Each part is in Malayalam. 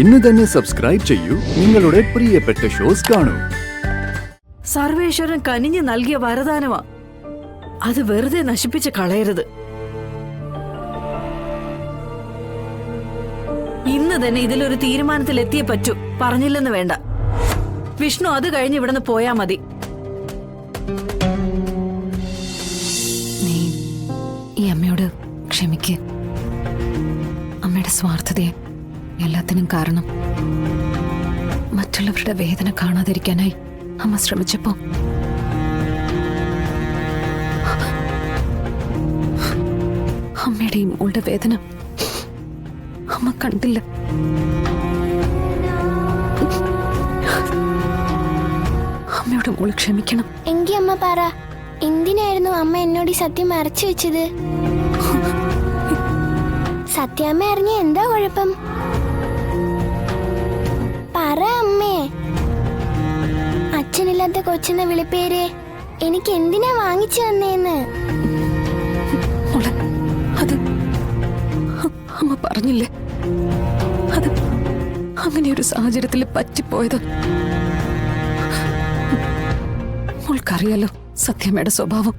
ഇന്ന് തന്നെ സബ്സ്ക്രൈബ് ചെയ്യൂ, നിങ്ങളുടെ പ്രിയപ്പെട്ട ഷോസ് കാണൂ. സർവേശ്വരൻ കനിഞ്ഞു നൽകിയ വരദാനമാ, അത് വെറുതെ നശിപ്പിച്ച് കളയരുത്. ഇന്ന് തന്നെ ഇതിലൊരു തീരുമാനത്തിൽ എത്തിയേ പറ്റൂ. പറഞ്ഞില്ലെന്ന് വേണ്ട. വിഷ്ണു അത് കഴിഞ്ഞ് ഇവിടുന്ന് പോയാ മതി. നീ ഈ അമ്മയോട് ക്ഷമിക്ക്. അമ്മയുടെ സ്വാർത്ഥതയെ എല്ലാത്തിനും കാരണം മറ്റുള്ളവരുടെ വേദന കാണാതിരിക്കാനായി അമ്മ ശ്രമിച്ചപ്പോ അമ്മയുടെ ഈ മോളുടെ വേദന അമ്മ കണ്ടില്ല. അമ്മയോട് മോള് ക്ഷമിക്കണം. എങ്കി അമ്മ പറ, എന്തിനായിരുന്നു അമ്മ എന്നോട് ഈ സത്യം മറച്ചു വെച്ചത്? സത്യാമ്മ അറിഞ്ഞ എന്താ കുഴപ്പം? പറ അമ്മേ. അച്ഛനില്ലാത്ത കൊച്ചെന്ന വിളിപ്പേര് എനിക്ക് എന്തിനാ വാങ്ങിച്ചു തന്നേന്ന്? അത് അമ്മ പറഞ്ഞില്ലേ, അത് അങ്ങനെ ഒരു സാഹചര്യത്തിൽ പറ്റിപ്പോയത്. മോൾക്കറിയാലോ സത്യമയുടെ സ്വഭാവം.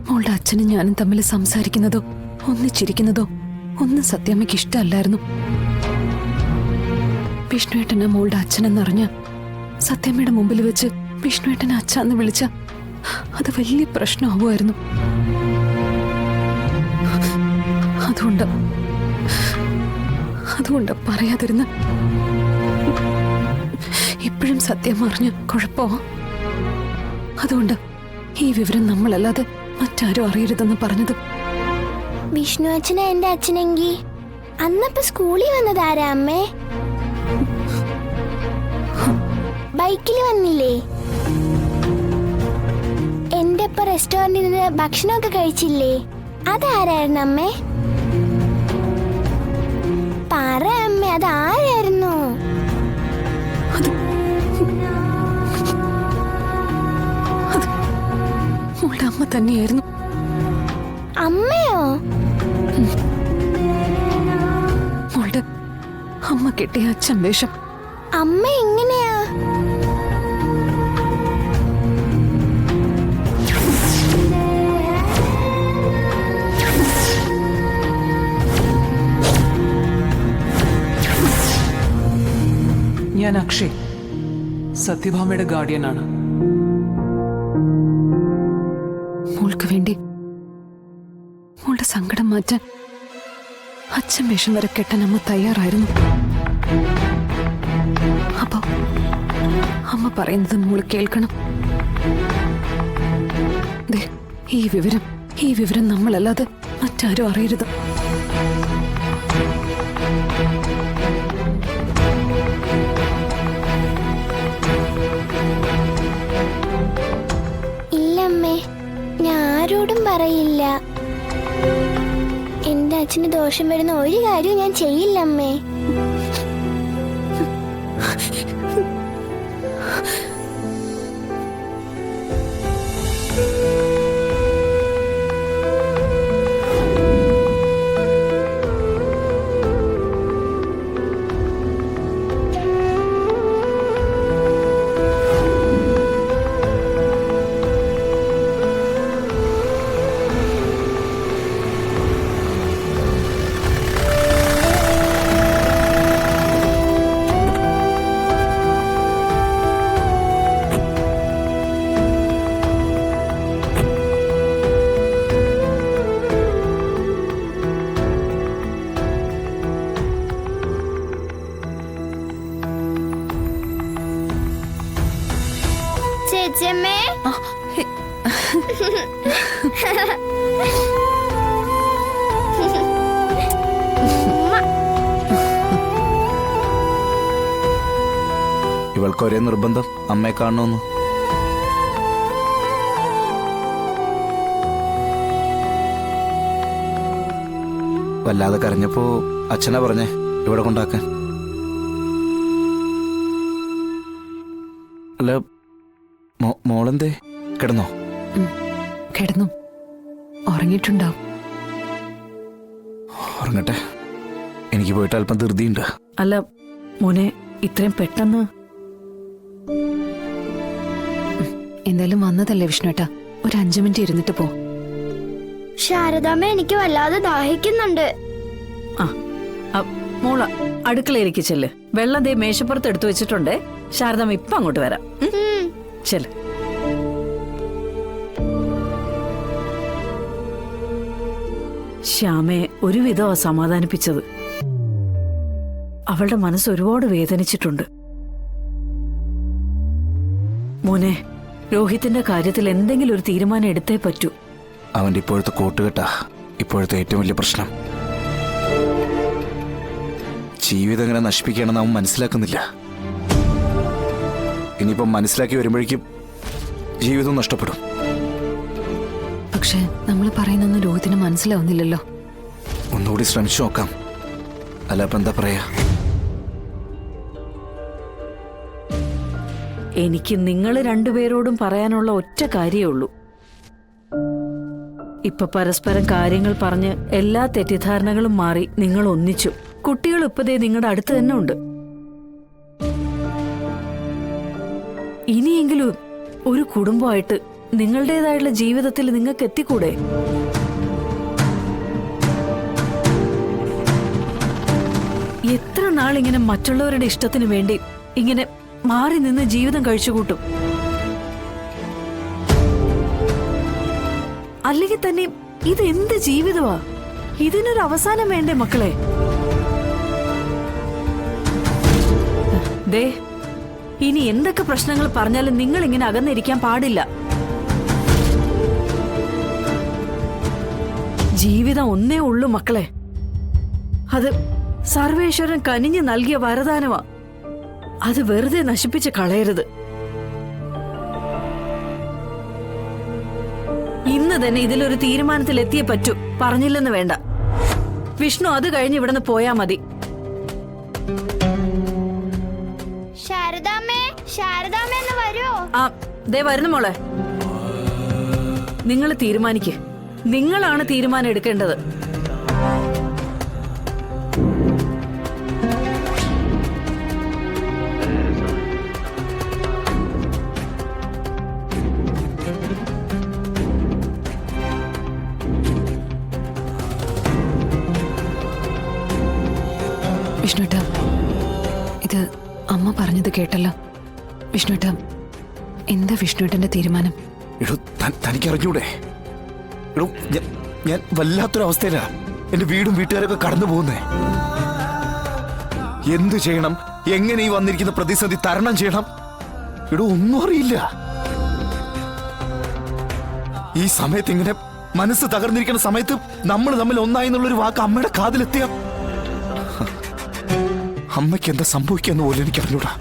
മോളുടെ അച്ഛനും ഞാനും തമ്മിൽ സംസാരിക്കുന്നതോ ഒന്നിച്ചിരിക്കുന്നതോ ഒന്നും സത്യമ്മയ്ക്ക് ഇഷ്ടമല്ലായിരുന്നു. വിഷ്ണുവേട്ടനെ മോളുടെ അച്ഛനെന്നറിഞ്ഞ സത്യമ്മയുടെ മുമ്പിൽ വെച്ച് വിഷ്ണുവേട്ടനെ അച്ഛന്ന് വിളിച്ച അത് വലിയ പ്രശ്നമാവുമായിരുന്നു. അതുകൊണ്ട് പറയാതിരുന്ന് ഇപ്പോഴും സത്യം അറിഞ്ഞ് കുഴപ്പമോ? അതുകൊണ്ട് ഈ വിവരം നമ്മളല്ലാതെ മറ്റാരും അറിയരുതെന്ന് പറഞ്ഞത്. വിഷ്ണു അച്ഛനാ എന്റെ അച്ഛനെങ്കി അന്നപ്പോ സ്കൂളിൽ വന്നതാരാ അമ്മേ? ബൈക്കിൽ വന്നില്ലേ? എന്റെ ഒപ്പം റെസ്റ്റോറന്റിൽ നിന്ന് ഭക്ഷണമൊക്കെ കഴിച്ചില്ലേ? അതാരായിരുന്നു അമ്മേ? പറ അമ്മേ, അതാരായിരുന്നു? മോളുടെ അമ്മ തന്നെയായിരുന്നു. അമ്മയോ? മോളുടെ അമ്മ കെട്ടിയ അച്ഛൻ വേഷം. അമ്മ എങ്ങനെയാ? ഞാൻ അക്ഷയ്, സത്യഭാമയുടെ ഗാർഡിയനാണ്. മോൾക്ക് വേണ്ടി മോളുടെ സങ്കടം മാറ്റാൻ അച്ഛൻ വേഷം വരെ കെട്ടാൻ അമ്മ തയ്യാറായിരുന്നു. അപ്പോ അമ്മ പറയുന്നത് മോള് കേൾക്കണം. ഈ വിവരം നമ്മളല്ലാതെ മറ്റാരും അറിയരുത്. ഇല്ലമ്മേ, ഞാൻ ആരോടും പറയില്ല. എന്റെ അച്ഛന് ദോഷം വരുന്ന ഒരു കാര്യവും ഞാൻ ചെയ്യില്ലമ്മേ. ചേച്ചിയമ്മേ, ഇവൾക്ക് ഒരേ നിർബന്ധം അമ്മയെ കാണണമെന്ന്. വല്ലാതെ കരഞ്ഞപ്പോ അച്ഛനാ പറഞ്ഞേ ഇവിടെ കൊണ്ടാക്കാൻ. അല്ല, മോളെന്തേ കിടന്നോ? കിടന്നു. ഉറങ്ങിയിട്ടുണ്ടാവും. ഉറങ്ങട്ടെ. എനിക്ക് പോയിട്ട് അല്പം ധൃതിയുണ്ട്. അല്ല മോനെ, ഇത്രയും പെട്ടെന്ന് എന്തായാലും വന്നതല്ലേ വിഷ്ണുവേട്ടാ, ഒരു 5 മിനിറ്റ് ഇരുന്നിട്ട് പോ. ശാരദാമ്മ, എനിക്ക് വല്ലാതെ ദാഹിക്കുന്നുണ്ട്. ആ, മോള അടുക്കളയിലേക്ക് ചെല്ല്. വെള്ളം ദേ മേശപ്പുറത്ത് എടുത്തു വെച്ചിട്ടുണ്ടേ. ശാരദാമ്മ ഇപ്പൊ അങ്ങോട്ട് വരാം. ചെല്ല്. ശ്യാമയെ ഒരുവിധമാ സമാധാനിപ്പിച്ചത്. അവളുടെ മനസ്സ് ഒരുപാട് വേദനിച്ചിട്ടുണ്ട്. മോനെ, രോഹിത്തിന്റെ കാര്യത്തിൽ എന്തെങ്കിലും ഒരു തീരുമാനം എടുത്തേ പറ്റൂ. അവന്റെ ഇപ്പോഴത്തെ കൂട്ടുകെട്ടാ ഇപ്പോഴത്തെ ഏറ്റവും വലിയ പ്രശ്നം. ജീവിതം എങ്ങനെ നശിപ്പിക്കുകയാണെന്ന് അവൻ മനസ്സിലാക്കുന്നില്ല. ഇനിയിപ്പം മനസ്സിലാക്കി വരുമ്പോഴേക്കും ജീവിതം നഷ്ടപ്പെടും. പക്ഷെ നമ്മൾ പറയുന്നൊന്നും രോഹിത്തിന് മനസ്സിലാവുന്നില്ലല്ലോ. ഒന്നുകൂടി ശ്രമിച്ചു നോക്കാം. അല്ല ഇപ്പം എന്താ പറയാ? എനിക്ക് നിങ്ങൾ രണ്ടുപേരോടും പറയാനുള്ള ഒറ്റ കാര്യമേ ഉള്ളൂ. ഇപ്പൊ പരസ്പരം കാര്യങ്ങൾ പറഞ്ഞ് എല്ലാ തെറ്റിദ്ധാരണകളും മാറി നിങ്ങൾ ഒന്നിച്ചു. കുട്ടികൾ ഇപ്പതേ നിങ്ങളുടെ അടുത്ത് തന്നെ ഉണ്ട്. ഇനിയെങ്കിലും ഒരു കുടുംബമായിട്ട് നിങ്ങളുടേതായുള്ള ജീവിതത്തിൽ നിങ്ങൾക്ക് എത്തിക്കൂടെ? എത്ര നാളിങ്ങനെ മറ്റുള്ളവരുടെ ഇഷ്ടത്തിന് വേണ്ടി ഇങ്ങനെ മാറി നിന്ന് ജീവിതം കഴിച്ചുകൂട്ടും? അല്ലെങ്കിൽ തന്നെ ഇത് എന്ത് ജീവിതമാ? ഇതിനൊരു അവസാനം വേണ്ടേ മക്കളെ? ദേ, ഇനി എന്തൊക്കെ പ്രശ്നങ്ങൾ പറഞ്ഞാലും നിങ്ങൾ ഇങ്ങനെ അകന്നിരിക്കാൻ പാടില്ല. ജീവിതം ഒന്നേ ഉള്ളൂ മക്കളെ. അത് സർവേശ്വരൻ കനിഞ്ഞു നൽകിയ വരദാനമാ. അത് വെറുതെ നശിപ്പിച്ച് കളയരുത്. ഇന്ന് തന്നെ ഇതിലൊരു തീരുമാനത്തിൽ എത്തിയേ പറ്റൂ. പറഞ്ഞില്ലെന്ന് വേണ്ട. വിഷ്ണു അത് കഴിഞ്ഞ് ഇവിടുന്ന് പോയാ മതി. ശാരദാമ്മേ, ശാരദാമ്മ എന്ന് വരുമോ? ആ, ദേ വരുന്നു മോളെ. നിങ്ങൾ തീരുമാനിക്ക്. നിങ്ങളാണ് തീരുമാനം എടുക്കേണ്ടത്. വിഷ്ണുവേട്ട, ഇത് അമ്മ പറഞ്ഞത് കേട്ടല്ലോ. വിഷ്ണുവേട്ട, എന്താ വിഷ്ണുവേട്ടന്റെ തീരുമാനം? എടോ, തനിക്കറിഞ്ഞൂടെ? എടോ, ഞാൻ വല്ലാത്തൊരവസ്ഥയിലാ. എന്റെ വീടും വീട്ടുകാരൊക്കെ കടന്നു പോകുന്നേ. എന്തു ചെയ്യണം, എങ്ങനെ ഈ വന്നിരിക്കുന്ന പ്രതിസന്ധി തരണം ചെയ്യണം? എടോ, ഒന്നും അറിയില്ല. ഈ സമയത്ത് ഇങ്ങനെ മനസ്സ് തകർന്നിരിക്കുന്ന സമയത്ത് നമ്മൾ തമ്മിൽ ഒന്നായി എന്നുള്ളൊരു വാക്ക് അമ്മയുടെ കാതിലെത്തിയ അമ്മയ്ക്ക് എന്താ സംഭവിക്കാന്ന് പോലും എനിക്ക് അറിഞ്ഞൂടാ.